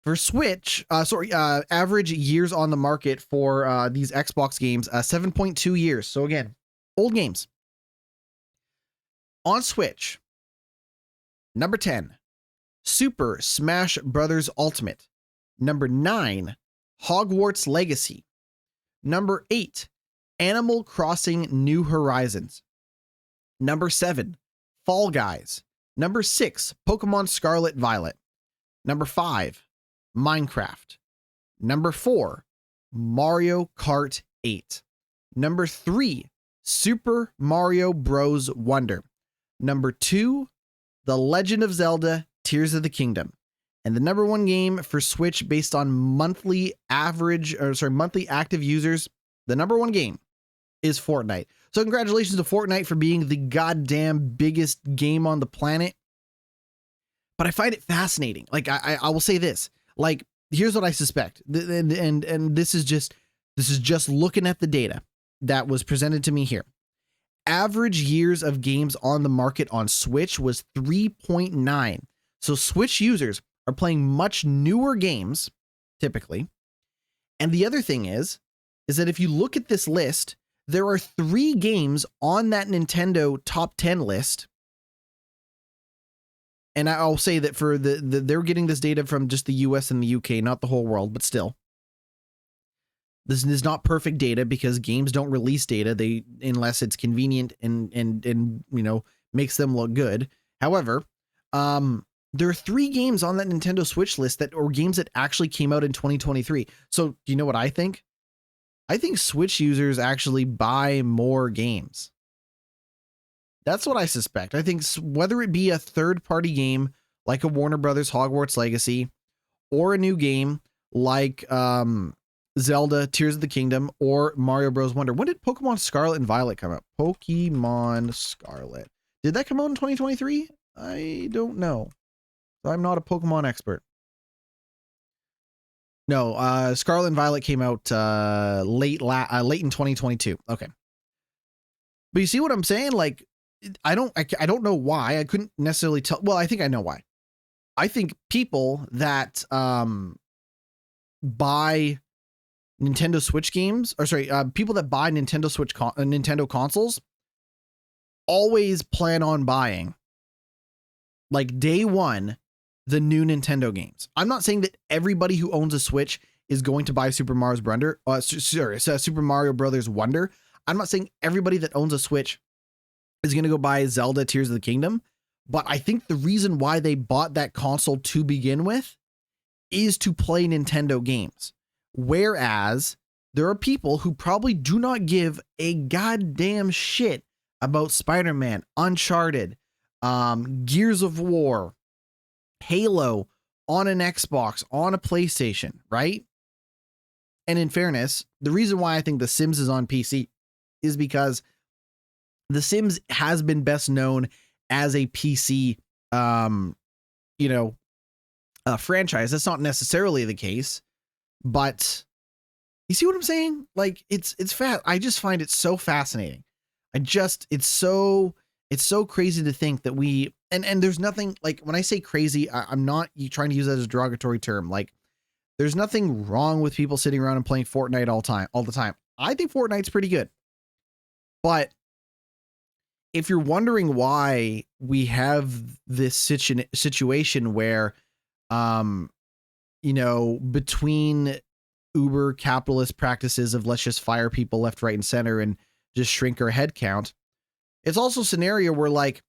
For Switch, average years on the market for these Xbox games, 7.2 years. So again, old games. On Switch, number 10, Super Smash Bros. Ultimate. Number 9, Hogwarts Legacy. Number 8, Animal Crossing New Horizons. Number 7, Fall Guys. Number 6, Pokemon Scarlet Violet. Number 5, Minecraft. Number 4, Mario Kart 8. Number 3, Super Mario Bros. Wonder. Number 2, The Legend of Zelda Tears of the Kingdom. And the number 1 game for Switch based on monthly active users, the number 1 game is Fortnite. So congratulations to Fortnite for being the goddamn biggest game on the planet. But I find it fascinating. Like, I will say this. Like, here's what I suspect. And this is just looking at the data that was presented to me here. Average years of games on the market on Switch was 3.9. So Switch users are playing much newer games, typically. And the other thing is that if you look at this list, there are 3 games on that Nintendo top 10 list. And I'll say that for they're getting this data from just the US and the UK, not the whole world, but still. This is not perfect data because games don't release data unless it's convenient and makes them look good. However, there are 3 games on that Nintendo Switch list that are games that actually came out in 2023. So do you know what I think? I think Switch users actually buy more games. That's what I suspect. I think whether it be a third-party game like a Warner Brothers Hogwarts Legacy, or a new game like Zelda Tears of the Kingdom or Mario Bros. Wonder. When did Pokemon Scarlet and Violet come out? Pokemon Scarlet. Did that come out in 2023? I don't know. I'm not a Pokemon expert. No, Scarlet and Violet came out late in 2022. Okay. But you see what I'm saying? Like, I don't know why. I couldn't necessarily tell. Well, I think I know why. I think people that buy Nintendo Switch games, or sorry, people that buy Nintendo Switch Nintendo consoles always plan on buying, like day one, the new Nintendo games. I'm not saying that everybody who owns a Switch is going to buy Super Mario Brothers Wonder. I'm not saying everybody that owns a Switch is going to go buy Zelda Tears of the Kingdom, but I think the reason why they bought that console to begin with is to play Nintendo games. Whereas there are people who probably do not give a goddamn shit about Spider-Man, Uncharted, Gears of War, Halo on an Xbox, on a PlayStation, right? And in fairness, the reason why I think The Sims is on PC is because The Sims has been best known as a PC, franchise. That's not necessarily the case, but you see what I'm saying? Like it's fast. I just find it so fascinating. It's so crazy to think that we, and there's nothing, like when I say crazy, I'm not trying to use that as a derogatory term. Like there's nothing wrong with people sitting around and playing Fortnite all the time. I think Fortnite's pretty good. But if you're wondering why we have this situation where, between uber capitalist practices of let's just fire people left, right, and center and just shrink our head count, it's also a scenario where let's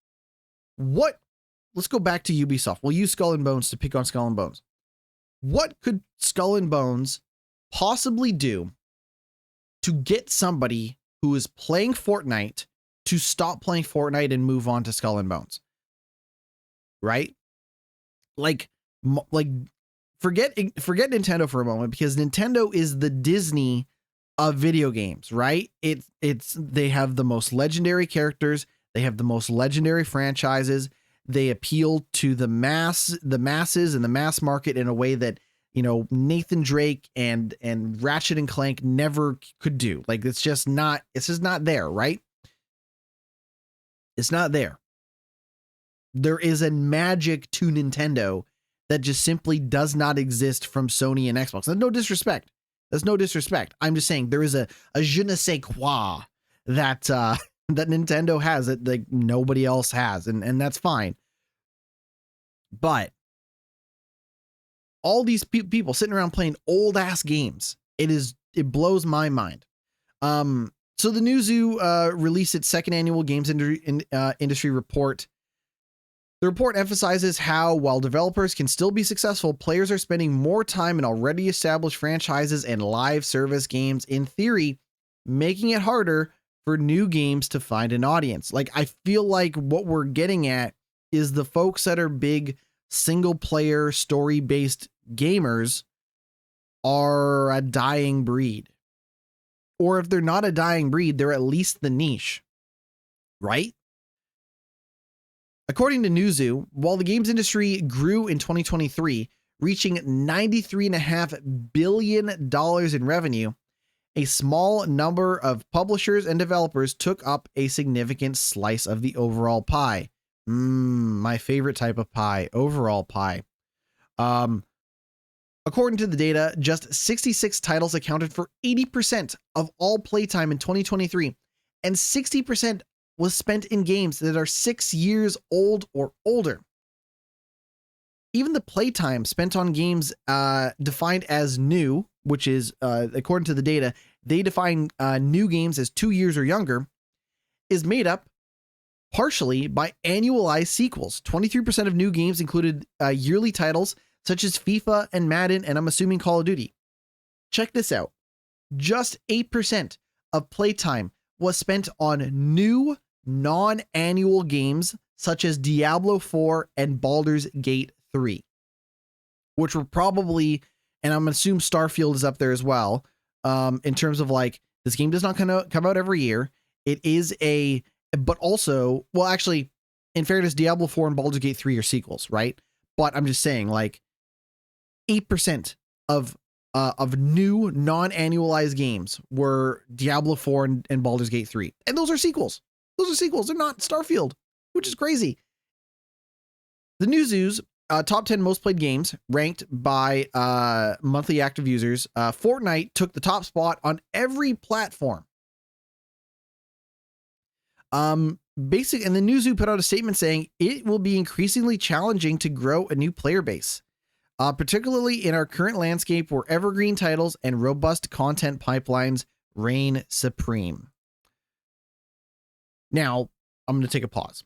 go back to Ubisoft. We'll use Skull and Bones to pick on Skull and Bones. What could Skull and Bones possibly do to get somebody who is playing Fortnite to stop playing Fortnite and move on to Skull and Bones? Right? Like forget Nintendo for a moment, because Nintendo is the Disney of video games, right? They have the most legendary characters, they have the most legendary franchises, they appeal to the masses and the mass market in a way that, Nathan Drake and Ratchet and Clank never could do. Like it's just not there, right? It's not there. There is a magic to Nintendo that just simply does not exist from Sony and Xbox. That's no disrespect. I'm just saying there is a je ne sais quoi that that Nintendo has that like nobody else has, and that's fine. But all these people sitting around playing old ass games, it blows my mind. So the Newzoo released its second annual games industry report. The report emphasizes how, while developers can still be successful, players are spending more time in already established franchises and live service games, in theory, making it harder for new games to find an audience. Like, I feel like what we're getting at is the folks that are big single-player, story-based gamers are a dying breed. Or if they're not a dying breed, they're at least the niche, right? According to Newzoo, while the games industry grew in 2023, reaching $93.5 billion in revenue, a small number of publishers and developers took up a significant slice of the overall pie. My favorite type of pie, overall pie. According to the data, just 66 titles accounted for 80% of all playtime in 2023, and 60% was spent in games that are 6 years old or older. Even the playtime spent on games defined as new, which is, according to the data, they define new games as 2 years or younger, is made up partially by annualized sequels. 23% of new games included yearly titles such as FIFA and Madden, and I'm assuming Call of Duty. Check this out. just 8% of playtime was spent on new non-annual games such as Diablo 4 and Baldur's Gate 3, which were probably, and I'm going to assume Starfield is up there as well, in terms of like, this game does not come out every year. It is but also, well, actually, in fairness, Diablo 4 and Baldur's Gate 3 are sequels, right? But I'm just saying, like, 8% of new non-annualized games were Diablo 4 and Baldur's Gate 3. And those are sequels. Those are sequels. They're not Starfield, which is crazy. The Newzoo's top 10 most played games ranked by monthly active users. Fortnite took the top spot on every platform. And the Newzoo put out a statement saying it will be increasingly challenging to grow a new player base, particularly in our current landscape where evergreen titles and robust content pipelines reign supreme. Now, I'm going to take a pause.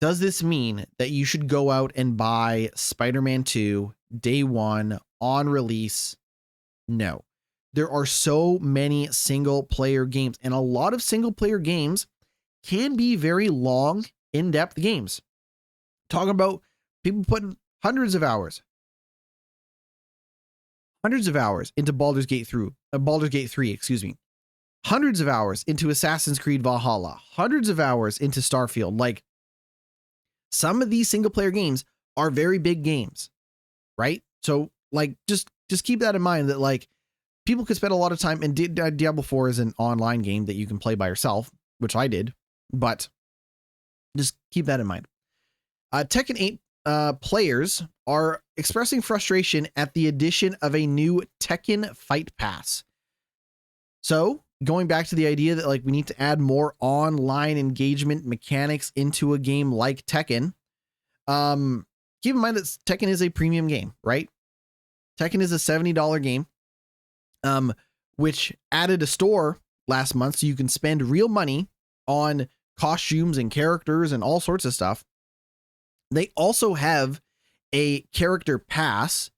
Does this mean that you should go out and buy Spider-Man 2 day one on release? No. There are so many single player games, and a lot of single player games can be very long, in-depth games. Talking about people putting hundreds of hours into Baldur's Gate 3, excuse me. Hundreds of hours into Assassin's Creed Valhalla, hundreds of hours into Starfield. Like, some of these single player games are very big games, right? So like, just keep that in mind, that like, people could spend a lot of time, and Diablo 4 is an online game that you can play by yourself, which I did, but just keep that in mind. Tekken 8 players are expressing frustration at the addition of a new Tekken Fight Pass. So going back to the idea that like we need to add more online engagement mechanics into a game like Tekken, keep in mind that Tekken is a premium game, right? Tekken is a $70 game, which added a store last month so you can spend real money on costumes and characters and all sorts of stuff. They also have a character pass,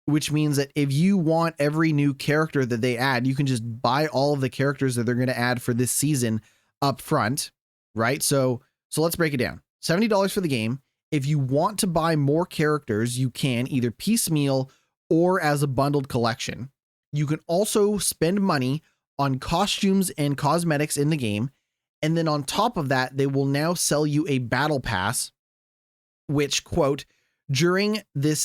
which means that if you want every new character that they add, you can just buy all of the characters that they're going to add for this season up front, right? So let's break it down. $70 for the game. If you want to buy more characters, you can either piecemeal or as a bundled collection. You can also spend money on costumes and cosmetics in the game. And then on top of that, they will now sell you a battle pass, which, quote, during this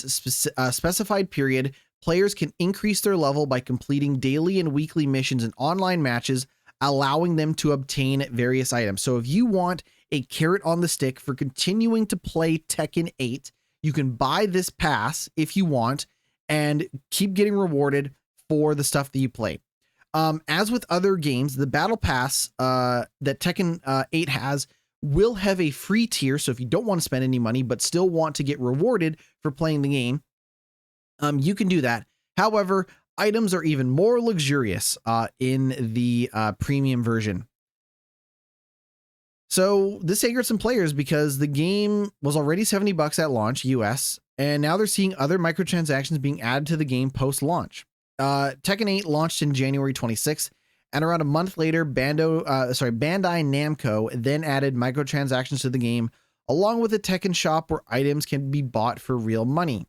specified period, players can increase their level by completing daily and weekly missions and online matches, allowing them to obtain various items. So if you want a carrot on the stick for continuing to play Tekken 8, you can buy this pass if you want and keep getting rewarded for the stuff that you play. As with other games, the battle pass that Tekken 8 has will have a free tier. So if you don't want to spend any money, but still want to get rewarded for playing the game, you can do that. However, items are even more luxurious in the premium version. So this angered some players because the game was already $70 at launch US, and now they're seeing other microtransactions being added to the game post-launch. Tekken 8 launched in January 26th, and around a month later, Bandai Namco then added microtransactions to the game, along with a Tekken shop where items can be bought for real money.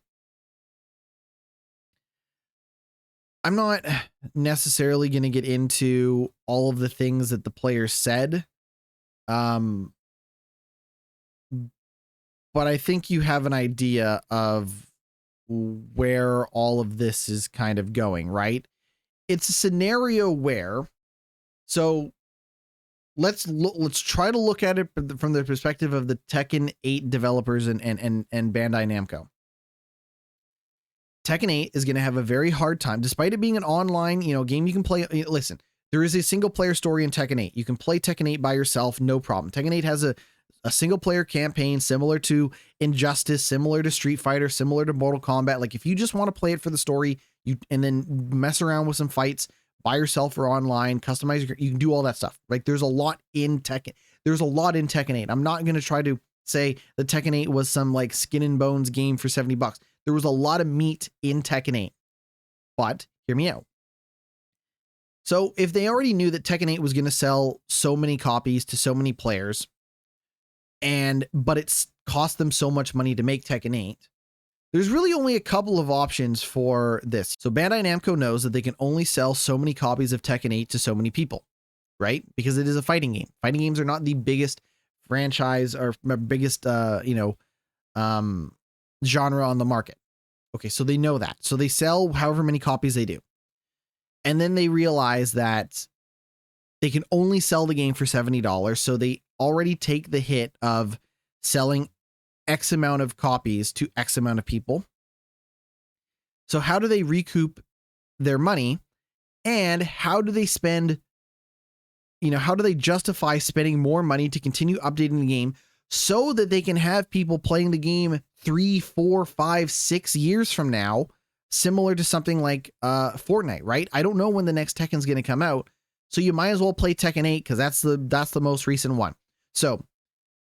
I'm not necessarily going to get into all of the things that the players said, but I think you have an idea of where all of this is kind of going, right? It's a scenario where, so let's try to look at it from the perspective of the Tekken 8 developers and Bandai Namco. Tekken 8 is going to have a very hard time, despite it being an online, game you can play. Listen, there is a single player story in Tekken 8. You can play Tekken 8 by yourself, no problem. Tekken 8 has a single player campaign similar to Injustice, similar to Street Fighter, similar to Mortal Kombat. Like if you just want to play it for the story, and then mess around with some fights by yourself or online, customize, you can do all that stuff. Like there's a lot in Tekken. There's a lot in Tekken 8. I'm not going to try to say that Tekken 8 was some like skin and bones game for $70. There was a lot of meat in Tekken 8, but Hear me out. So if they already knew that Tekken 8 was going to sell so many copies to so many players, but it's cost them so much money to make Tekken 8, there's really only a couple of options for this. So Bandai Namco knows that they can only sell so many copies of Tekken 8 to so many people, right? Because it is a fighting game. Fighting games are not the biggest franchise or biggest, genre on the market. Okay, so they know that. So they sell however many copies they do. And then they realize that they can only sell the game for $70. So they already take the hit of selling X amount of copies to X amount of people. So how do they recoup their money? And how do they how do they justify spending more money to continue updating the game so that they can have people playing the game 3, 4, 5, 6 years from now, similar to something like Fortnite, right? I don't know when the next Tekken's going to come out, so you might as well play Tekken 8 because that's the most recent one. So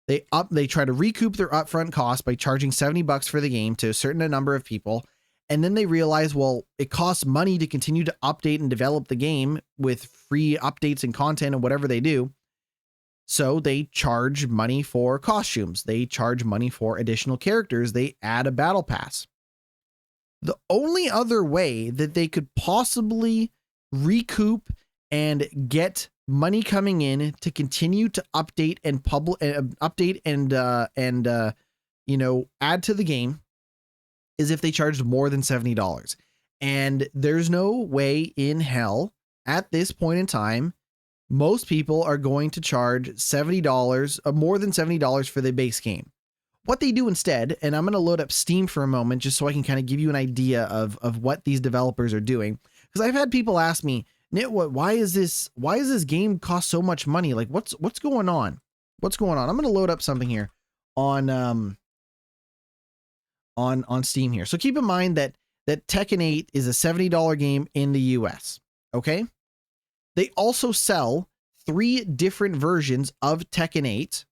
they try to recoup their upfront cost by charging $70 for the game to a certain number of people, and then they realize, well, it costs money to continue to update and develop the game with free updates and content and whatever they do. So they charge money for costumes. They charge money for additional characters. They add a battle pass. The only other way that they could possibly recoup and get money coming in to continue to update and add to the game is if they charged more than $70. And there's no way in hell at this point in time most people are going to charge $70, more than $70 for the base game. What they do instead, and I'm going to load up Steam for a moment just so I can kind of give you an idea of what these developers are doing. Because I've had people ask me, GnittWitt, why is this game cost so much money? Like what's going on? What's going on? I'm going to load up something here on Steam here. So keep in mind that Tekken 8 is a $70 game in the US. Okay. They also sell 3 different versions of Tekken 8.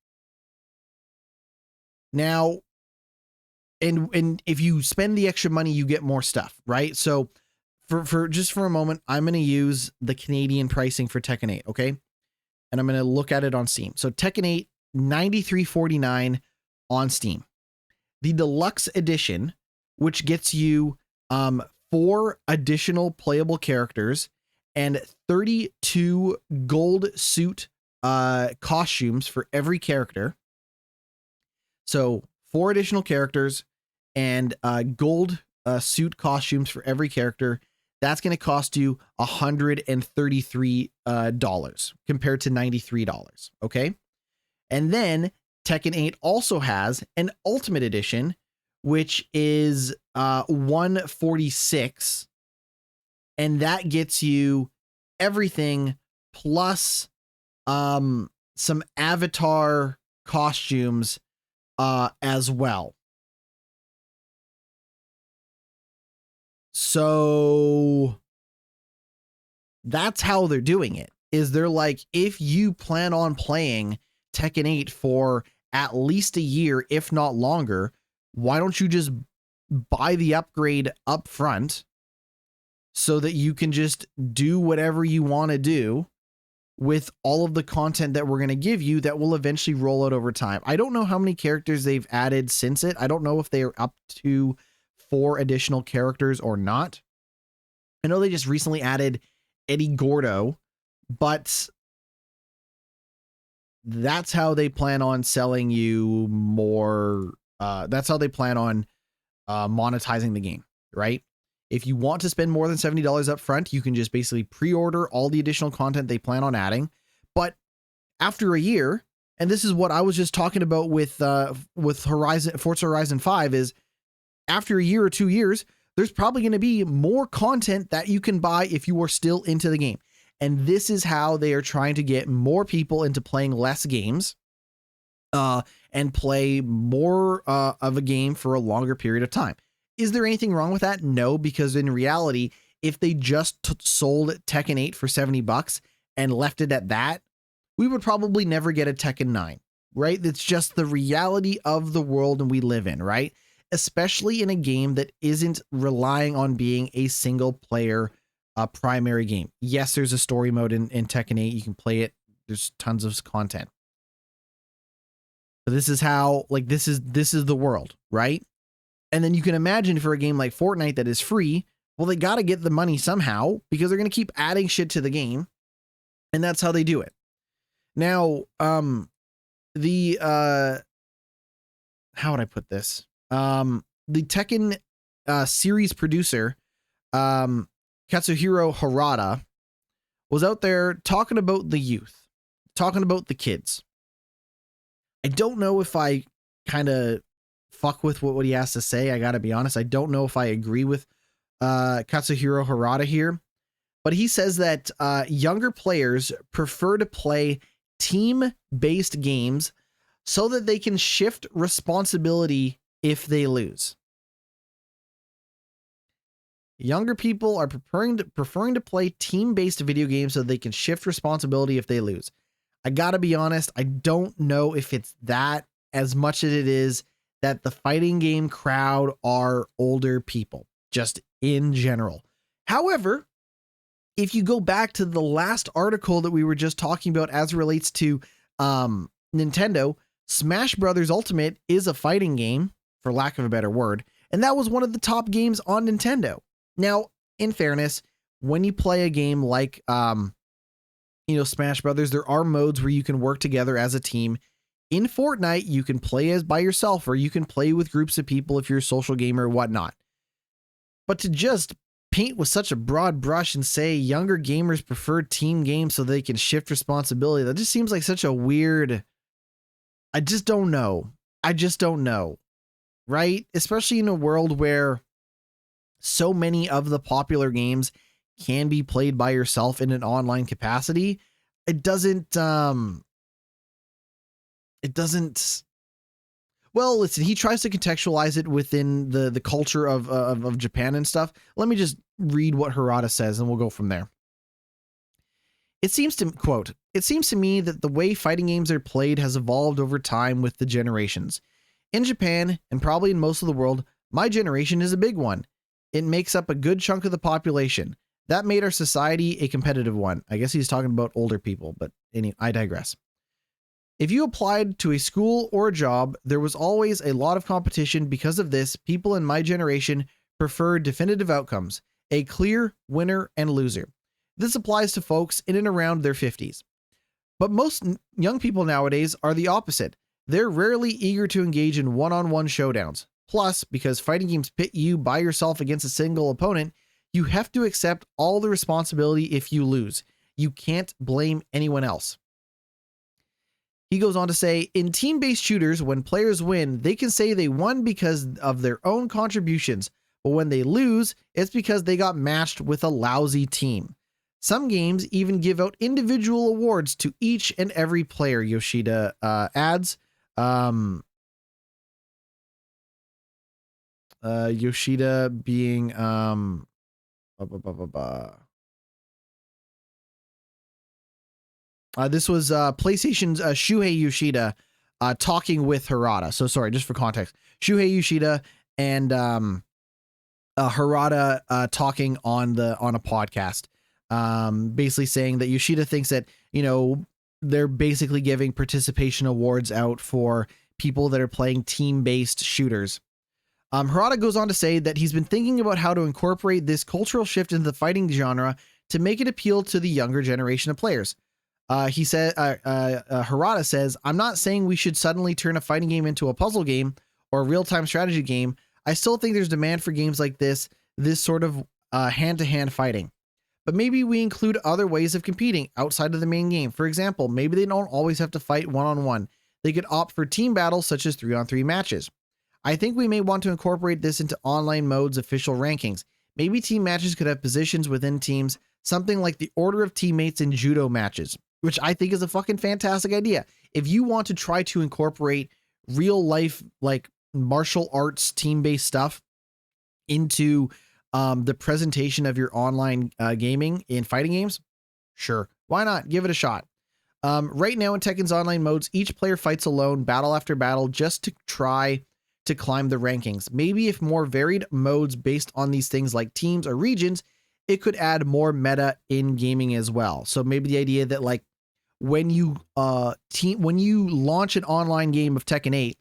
Now, and if you spend the extra money, you get more stuff, right? So for a moment, I'm going to use the Canadian pricing for Tekken 8, okay? And I'm going to look at it on Steam. So Tekken 8, $93.49 on Steam. The deluxe edition, which gets you 4 additional playable characters and 32 gold suit costumes for every character. So 4 additional characters and gold suit costumes for every character. That's going to cost you $133 compared to $93. Okay. And then Tekken 8 also has an Ultimate Edition, which is $146. And that gets you everything plus some avatar costumes as well. So that's how they're doing it. Is they're like, if you plan on playing Tekken 8 for at least a year, if not longer, why don't you just buy the upgrade up front so that you can just do whatever you want to do with all of the content that we're going to give you that will eventually roll out over time. I don't know how many characters they've added since it. I don't know if they are up to 4 additional characters or not. I know they just recently added Eddie Gordo, but that's how they plan on selling you more. That's how they plan on monetizing the game, right? If you want to spend more than $70 up front, you can just basically pre-order all the additional content they plan on adding. But after a year, and this is what I was just talking about with Forza Horizon 5, is after a year or 2 years, there's probably going to be more content that you can buy if you are still into the game. And this is how they are trying to get more people into playing less games and play more of a game for a longer period of time. Is there anything wrong with that? No, because in reality, if they just sold Tekken 8 for $70 and left it at that, we would probably never get a Tekken 9, right? That's just the reality of the world and we live in, right? Especially in a game that isn't relying on being a single player primary game. Yes, there's a story mode in Tekken 8. You can play it. There's tons of content. But this is how, like, this is the world, right? And then you can imagine for a game like Fortnite that is free, well, they got to get the money somehow because they're going to keep adding shit to the game. And that's how they do it. Now, the how would I put this? The Tekken series producer, Katsuhiro Harada, was out there talking about the youth, talking about the kids. I don't know if I kind of fuck with what he has to say. I got to be honest. I don't know if I agree with Katsuhiro Harada here, but he says that younger players prefer to play team-based games so that they can shift responsibility if they lose. Younger people are preferring to play team-based video games so they can shift responsibility if they lose. I gotta be honest, I don't know if it's that as much as it is that the fighting game crowd are older people, just in general. However, if you go back to the last article that we were just talking about as it relates to Nintendo, Smash Brothers Ultimate is a fighting game, for lack of a better word, and that was one of the top games on Nintendo. Now, in fairness, when you play a game like Smash Brothers, there are modes where you can work together as a team. In Fortnite, you can play as by yourself, or you can play with groups of people if you're a social gamer or whatnot. But to just paint with such a broad brush and say younger gamers prefer team games so they can shift responsibility, that just seems like such a weird... I just don't know. Right? Especially in a world where so many of the popular games can be played by yourself in an online capacity. It doesn't, well, listen, he tries to contextualize it within the culture of Japan and stuff. Let me just read what Harada says and we'll go from there. It seems to, quote, "It seems to me that the way fighting games are played has evolved over time with the generations. In Japan, and probably in most of the world, my generation is a big one. It makes up a good chunk of the population. That made our society a competitive one." I guess he's talking about older people, but anyway, I digress. "If you applied to a school or a job, there was always a lot of competition. Because of this, people in my generation prefer definitive outcomes, a clear winner and loser. This applies to folks in and around their 50s. But most young people nowadays are the opposite. They're rarely eager to engage in one-on-one showdowns. Plus, because fighting games pit you by yourself against a single opponent, you have to accept all the responsibility if you lose. You can't blame anyone else." He goes on to say, "In team-based shooters, when players win, they can say they won because of their own contributions, but when they lose, it's because they got matched with a lousy team. Some games even give out individual awards to each and every player," Yoshida adds. Yoshida being this was PlayStation's Shuhei Yoshida talking with Harada. So sorry, just for context, Shuhei Yoshida and Harada talking on a podcast, basically saying that Yoshida thinks that, they're basically giving participation awards out for people that are playing team-based shooters. Harada goes on to say that he's been thinking about how to incorporate this cultural shift into the fighting genre to make it appeal to the younger generation of players. He said, Harada says, "I'm not saying we should suddenly turn a fighting game into a puzzle game or a real-time strategy game. I still think there's demand for games like this sort of hand-to-hand fighting. But maybe we include other ways of competing outside of the main game. For example, maybe they don't always have to fight one-on-one. They could opt for team battles such as 3-on-3 matches. I think we may want to incorporate this into online mode's official rankings. Maybe team matches could have positions within teams, something like the order of teammates in judo matches," which I think is a fucking fantastic idea. If you want to try to incorporate real life, like martial arts team-based stuff into the presentation of your online gaming in fighting games, sure, why not? Give it a shot. Right now in Tekken's online modes, each player fights alone, battle after battle, just to try to climb the rankings. Maybe if more varied modes based on these things like teams or regions, it could add more meta in gaming as well. So maybe the idea that like when you launch an online game of Tekken 8,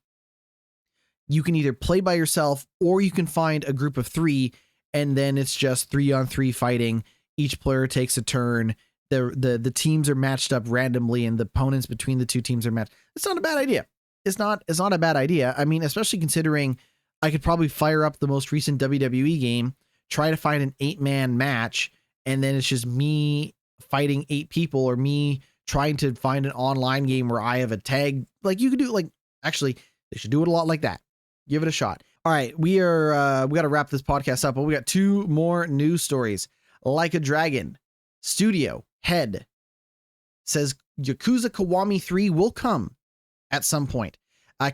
you can either play by yourself or you can find a group of 3, and then it's just 3-on-3 fighting. Each player takes a turn. The teams are matched up randomly, and the opponents between the two teams are matched. It's not a bad idea. It's not a bad idea. I mean, especially considering I could probably fire up the most recent WWE game, try to find an 8-man match, and then it's just me fighting 8 people, or me trying to find an online game where I have a tag. Like, you could do like, actually, they should do it a lot like that. Give it a shot. All right, we got to wrap this podcast up, but we got 2 more news stories. Like a Dragon studio head says Yakuza Kiwami 3 will come at some point.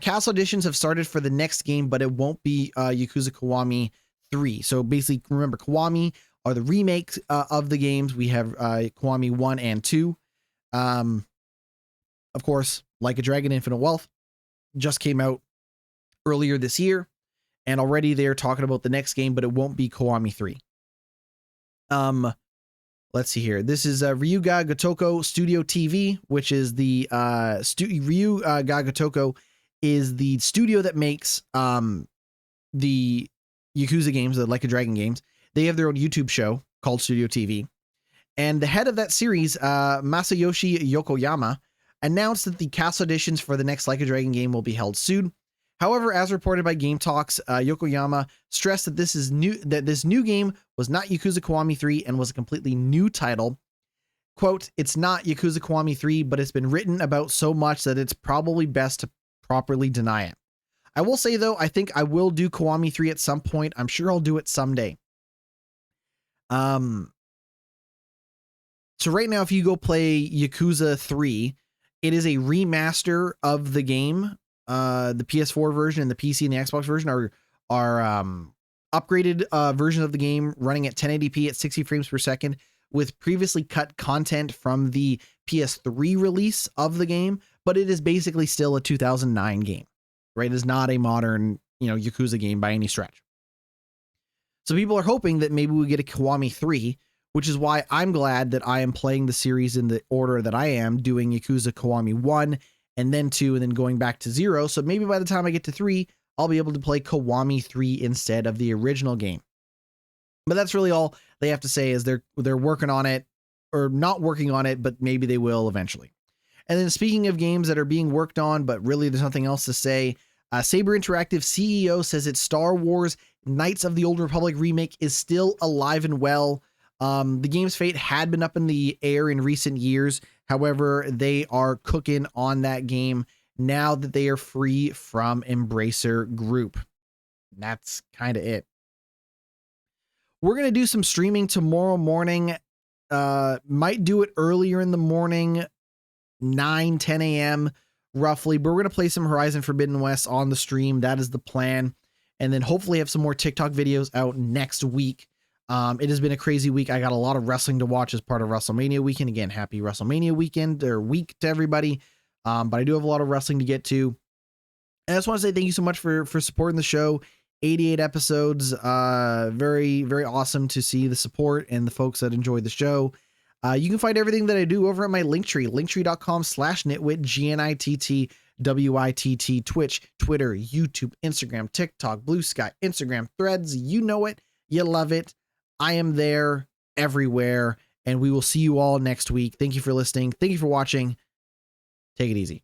Castle editions have started for the next game, but it won't be Yakuza Kiwami 3. So basically, remember, Kiwami are the remakes of the games. We have Kiwami 1 and 2. Of course, Like a Dragon Infinite Wealth just came out earlier this year, and already they're talking about the next game, but it won't be Kiwami 3. Let's see here. This is Ryuga Gotoko Studio TV, which is the Ryuga Gotoko is the studio that makes the Yakuza games, the Like a Dragon games. They have their own YouTube show called Studio TV. And the head of that series, Masayoshi Yokoyama, announced that the Castle editions for the next Like a Dragon game will be held soon. However, as reported by Game Talks, Yokoyama stressed that this new game was not Yakuza Kiwami 3 and was a completely new title. Quote, "It's not Yakuza Kiwami 3, but it's been written about so much that it's probably best to properly deny it. I will say, though, I think I will do Kiwami 3 at some point. I'm sure I'll do it someday." So right now, if you go play Yakuza 3, it is a remaster of the game. The PS4 version and the PC and the Xbox version are upgraded versions of the game running at 1080p at 60 frames per second with previously cut content from the PS3 release of the game, but it is basically still a 2009 game, right? It is not a modern, Yakuza game by any stretch. So people are hoping that maybe we get a Kiwami 3, which is why I'm glad that I am playing the series in the order that I am, doing Yakuza Kiwami 1 and then 2 and then going back to 0. So maybe by the time I get to 3, I'll be able to play Kiwami 3 instead of the original game. But that's really all they have to say, is they're working on it, or not working on it, but maybe they will eventually. And then speaking of games that are being worked on, but really there's nothing else to say, Saber Interactive CEO says its Star Wars Knights of the Old Republic remake is still alive and well. The game's fate had been up in the air in recent years. However, they are cooking on that game now that they are free from Embracer Group. That's kind of it. We're going to do some streaming tomorrow morning. Might do it earlier in the morning, 9, 10 a.m. roughly, but we're going to play some Horizon Forbidden West on the stream. That is the plan. And then hopefully have some more TikTok videos out next week. It has been a crazy week. I got a lot of wrestling to watch as part of WrestleMania weekend. Again, happy WrestleMania weekend or week to everybody. But I do have a lot of wrestling to get to. And I just want to say thank you so much for supporting the show. 88 episodes. Very, very awesome to see the support and the folks that enjoy the show. You can find everything that I do over at my Linktree, linktree.com/GnittWitt, GnittWitt, Twitch, Twitter, YouTube, Instagram, TikTok, Blue Sky, Instagram, Threads. You know it. You love it. I am there everywhere, and we will see you all next week. Thank you for listening. Thank you for watching. Take it easy.